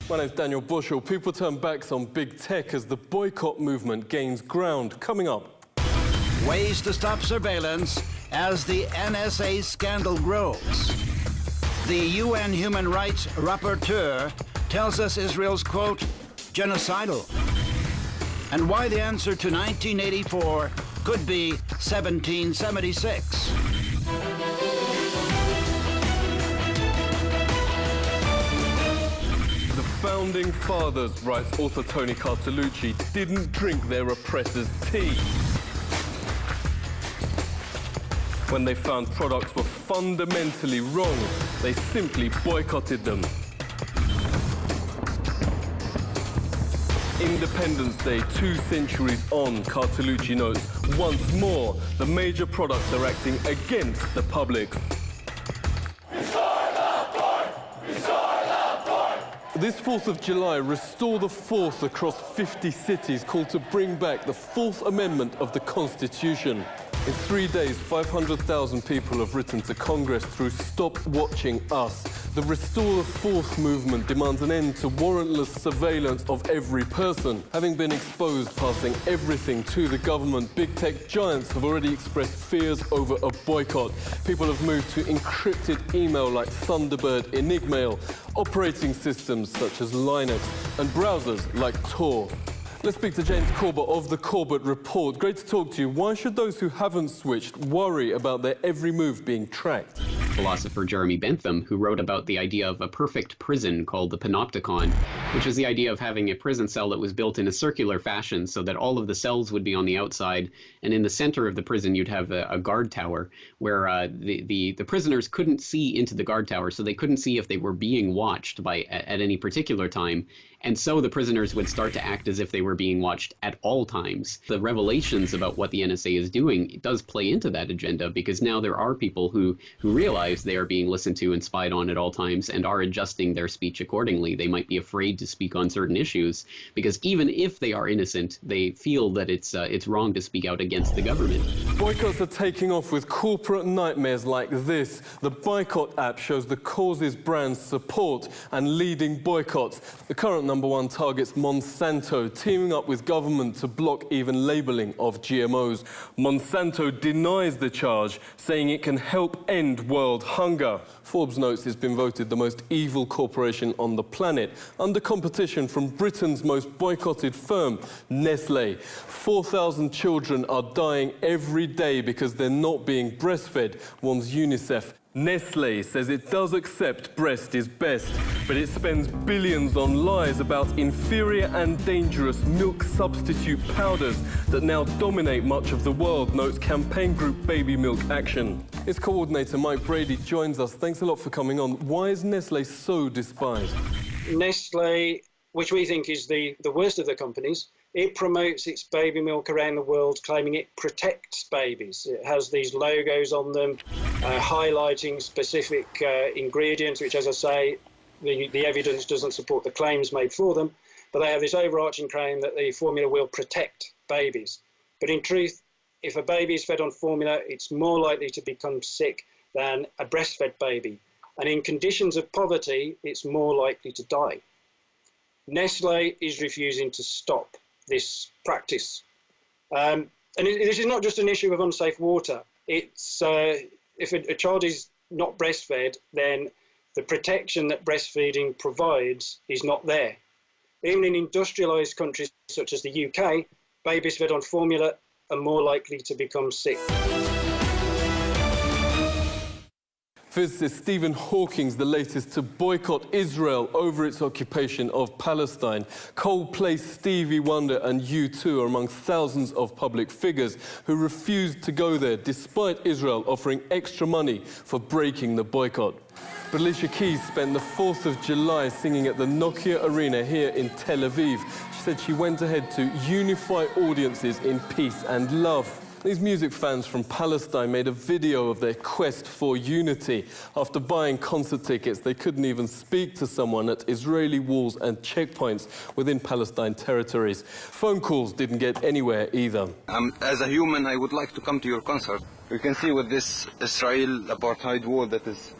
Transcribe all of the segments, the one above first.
My name's Daniel Bushell. People turn backs on big tech as the boycott movement gains ground. Coming up. Ways to stop surveillance as the NSA scandal grows. The UN Human Rights Rapporteur tells us Israel's, quote, genocidal. And why the answer to 1984 could be 1776. The founding fathers, writes author Tony Cartolucci, didn't drink their oppressors' tea. When they found products were fundamentally wrong, they simply boycotted them. Independence Day, 2 centuries on, Cartolucci notes, once more, the major products are acting against the public. This 4th of July, Restore the Fourth across 50 cities called to bring back the 4th Amendment of the Constitution. In 3 days, 500,000 people have written to Congress through Stop Watching Us. The Restore the Fourth movement demands an end to warrantless surveillance of every person. Having been exposed, passing everything to the government, big tech giants have already expressed fears over a boycott. People have moved to encrypted email like Thunderbird Enigmail, operating systems such as Linux, and browsers like Tor. Let's speak to James Corbett of the Corbett Report. Great to talk to you. Why should those who haven't switched worry about their every move being tracked? Philosopher Jeremy Bentham, who wrote about the idea of a perfect prison called the panopticon, which is the idea of having a prison cell that was built in a circular fashion so that all of the cells would be on the outside, and in the center of the prison you'd have a guard tower where the prisoners couldn't see into the guard tower, so they couldn't see if they were being watched at any particular time. And so the prisoners would start to act as if they were being watched at all times. The revelations about what the NSA is doing, it does play into that agenda, because now there are people who realize they are being listened to and spied on at all times and are adjusting their speech accordingly. They might be afraid to speak on certain issues because even if they are innocent, they feel that it's wrong to speak out against the government. Boycotts are taking off with corporate nightmares like this. The Boycott app shows the causes brands support and leading boycotts. The current #1 targets Monsanto, teaming up with government to block even labelling of GMOs. Monsanto denies the charge, saying it can help end world hunger. Forbes notes it's been voted the most evil corporation on the planet, under competition from Britain's most boycotted firm, Nestlé. 4,000 children are dying every day because they're not being breastfed, warns UNICEF. Nestlé says it does accept breast is best, but it spends billions on lies about inferior and dangerous milk substitute powders that now dominate much of the world, notes campaign group Baby Milk Action. Its coordinator Mike Brady joins us. Thanks a lot for coming on. Why is Nestlé so despised? Nestlé, which we think is the worst of the companies, it promotes its baby milk around the world, claiming it protects babies. It has these logos on them, highlighting specific ingredients, which, as I say, the evidence doesn't support the claims made for them. But they have this overarching claim that the formula will protect babies. But in truth, if a baby is fed on formula, it's more likely to become sick than a breastfed baby. And in conditions of poverty, it's more likely to die. Nestlé is refusing to stop this practice. And this is not just an issue of unsafe water. It's if a child is not breastfed, then the protection that breastfeeding provides is not there. Even in industrialised countries such as the UK, babies fed on formula are more likely to become sick. Physicist Stephen Hawking's the latest to boycott Israel over its occupation of Palestine. Coldplay's Stevie Wonder and U2 are among thousands of public figures who refused to go there, despite Israel offering extra money for breaking the boycott. But Alicia Keys spent the 4th of July singing at the Nokia Arena here in Tel Aviv. She said she went ahead to unify audiences in peace and love. These music fans from Palestine made a video of their quest for unity. After buying concert tickets, they couldn't even speak to someone at Israeli walls and checkpoints within Palestine territories. Phone calls didn't get anywhere either. As a human, I would like to come to your concert. You can see with this Israel apartheid wall that is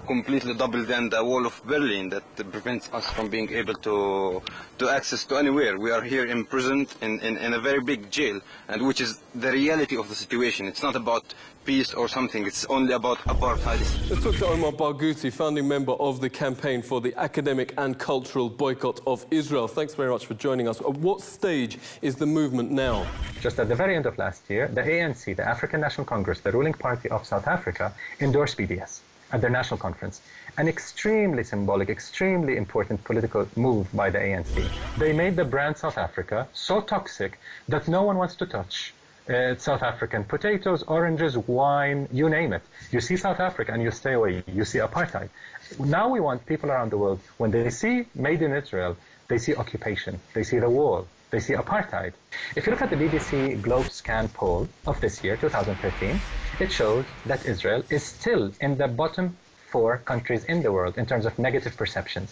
completely double than the wall of Berlin that prevents us from being able to access to anywhere. We are here imprisoned in a very big jail, and which is the reality of the situation. It's not about peace or something, it's only about apartheid. Let's talk to Omar Barghouti, founding member of the Campaign for the Academic and Cultural Boycott of Israel. Thanks very much for joining us. At what stage is the movement now? Just at the very end of last year, the ANC, the African National Congress, the ruling party of South Africa, endorsed BDS at their national conference. An extremely symbolic, extremely important political move by the ANC. They made the brand South Africa so toxic that no one wants to touch South African potatoes, oranges, wine, you name it. You see South Africa and you stay away. You see apartheid. Now we want people around the world, when they see Made in Israel, they see occupation, they see the wall, they see apartheid. If you look at the BBC Globe Scan poll of this year, 2013, it shows that Israel is still in the bottom 4 countries in the world in terms of negative perceptions.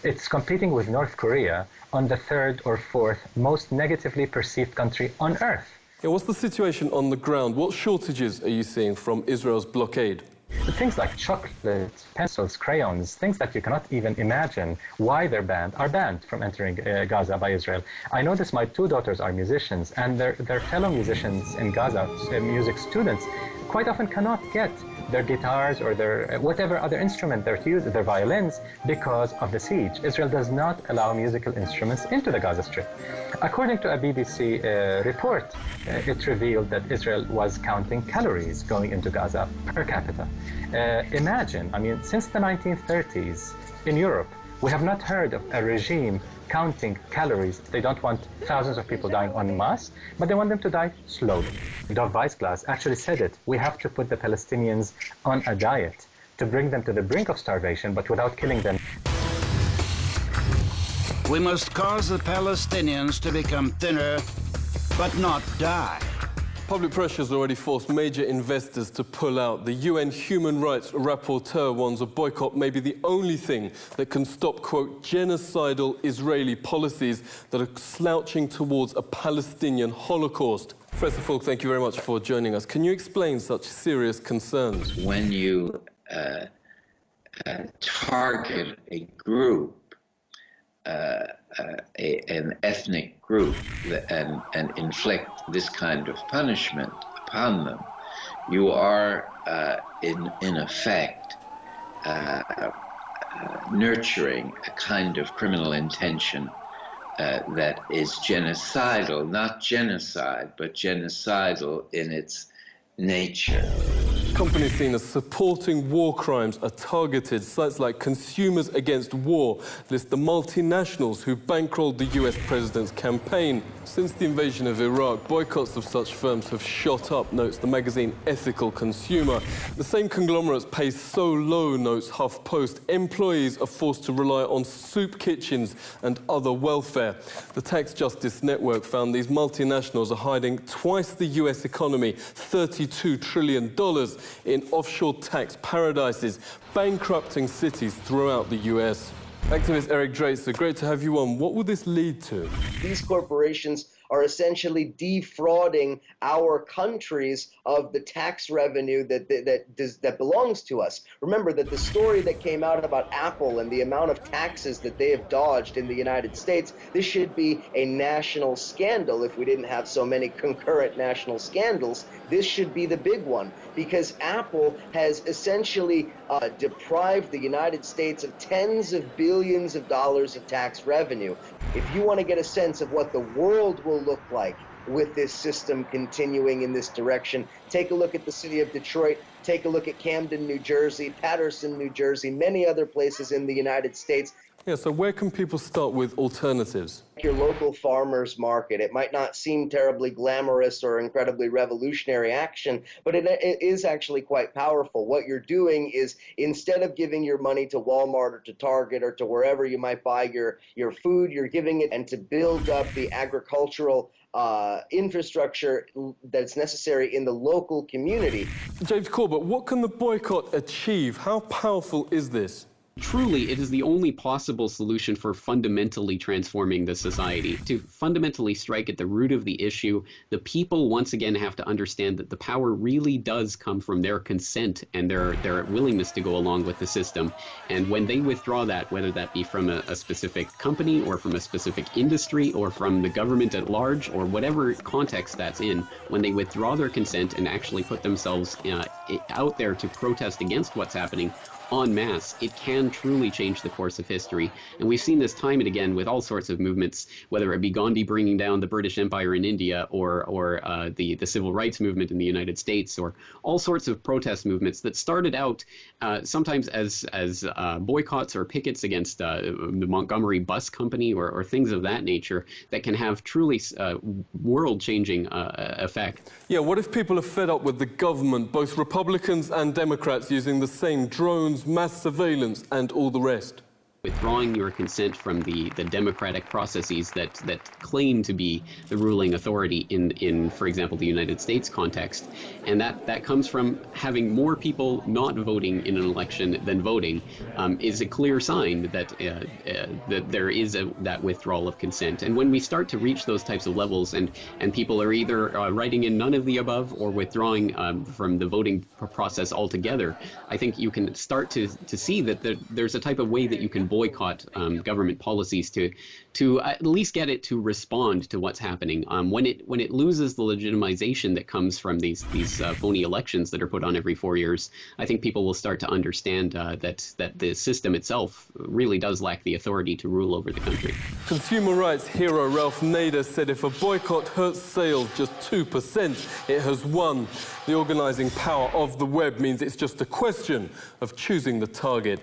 It's competing with North Korea on the 3rd or 4th most negatively perceived country on earth. Yeah, what's the situation on the ground? What shortages are you seeing from Israel's blockade? Things like chocolates, pencils, crayons, things that you cannot even imagine why they're banned, are banned from entering Gaza by Israel. I know this, my 2 daughters are musicians, and their fellow musicians in Gaza, music students, quite often cannot get their guitars or their whatever other instrument they're using, their violins, because of the siege. Israel does not allow musical instruments into the Gaza Strip. According to a BBC report, it revealed that Israel was counting calories going into Gaza per capita. Imagine, I mean, since the 1930s in Europe, we have not heard of a regime counting calories. They don't want thousands of people dying en masse, but they want them to die slowly. Dov Weissglass actually said it. We have to put the Palestinians on a diet to bring them to the brink of starvation, but without killing them. We must cause the Palestinians to become thinner, but not die. Public pressure has already forced major investors to pull out. The UN Human Rights Rapporteur warns a boycott may be the only thing that can stop, quote, genocidal Israeli policies that are slouching towards a Palestinian Holocaust. Professor Falk, thank you very much for joining us. Can you explain such serious concerns? When you target a group, an ethnic group, and inflict this kind of punishment upon them, you are in effect nurturing a kind of criminal intention that is genocidal, not genocide, but genocidal in its nature. Companies seen as supporting war crimes are targeted. Sites like Consumers Against War list the multinationals who bankrolled the US president's campaign. Since the invasion of Iraq, boycotts of such firms have shot up, notes the magazine Ethical Consumer. The same conglomerates pay so low, notes HuffPost. Employees are forced to rely on soup kitchens and other welfare. The Tax Justice Network found these multinationals are hiding twice the US economy, $32 trillion, in offshore tax paradises, bankrupting cities throughout the US. Activist Eric Draitser, great to have you on. What will this lead to? These corporations are essentially defrauding our countries of the tax revenue that belongs to us. Remember that the story that came out about Apple and the amount of taxes that they have dodged in the United States, this should be a national scandal. If we didn't have so many concurrent national scandals, this should be the big one, because Apple has essentially deprived the United States of tens of billions of dollars of tax revenue. If you want to get a sense of what the world will look like with this system continuing in this direction, take a look at the city of Detroit, take a look at Camden, New Jersey, Paterson, New Jersey, many other places in the United States. Yeah, so where can people start with alternatives? Your local farmer's market. It might not seem terribly glamorous or incredibly revolutionary action, but it is actually quite powerful. What you're doing is, instead of giving your money to Walmart or to Target or to wherever you might buy your food, you're giving it and to build up the agricultural infrastructure that's necessary in the local community. James Corbett, what can the boycott achieve? How powerful is this? Truly, it is the only possible solution for fundamentally transforming the society. To fundamentally strike at the root of the issue, the people once again have to understand that the power really does come from their consent and their willingness to go along with the system. And when they withdraw that, whether that be from a specific company or from a specific industry or from the government at large or whatever context that's in, when they withdraw their consent and actually put themselves out there to protest against what's happening, en masse, it can truly change the course of history. And we've seen this time and again with all sorts of movements, whether it be Gandhi bringing down the British Empire in India or the civil rights movement in the United States, or all sorts of protest movements that started out sometimes as boycotts or pickets against the Montgomery bus company or things of that nature that can have truly world-changing effect. Yeah, what if people are fed up with the government, both Republicans and Democrats, using the same drones, mass surveillance, and all the rest? Withdrawing your consent from the democratic processes that claim to be the ruling authority in, for example, the United States context. And that comes from having more people not voting in an election than voting is a clear sign that that there is that withdrawal of consent. And when we start to reach those types of levels and people are either writing in none of the above or withdrawing from the voting process altogether, I think you can start to see that there's a type of way that you can boycott government policies to at least get it to respond to what's happening. When it loses the legitimization that comes from these phony elections that are put on every 4 years, I think people will start to understand that the system itself really does lack the authority to rule over the country. Consumer rights hero Ralph Nader said if a boycott hurts sales just 2%, it has won. The organizing power of the web means it's just a question of choosing the target.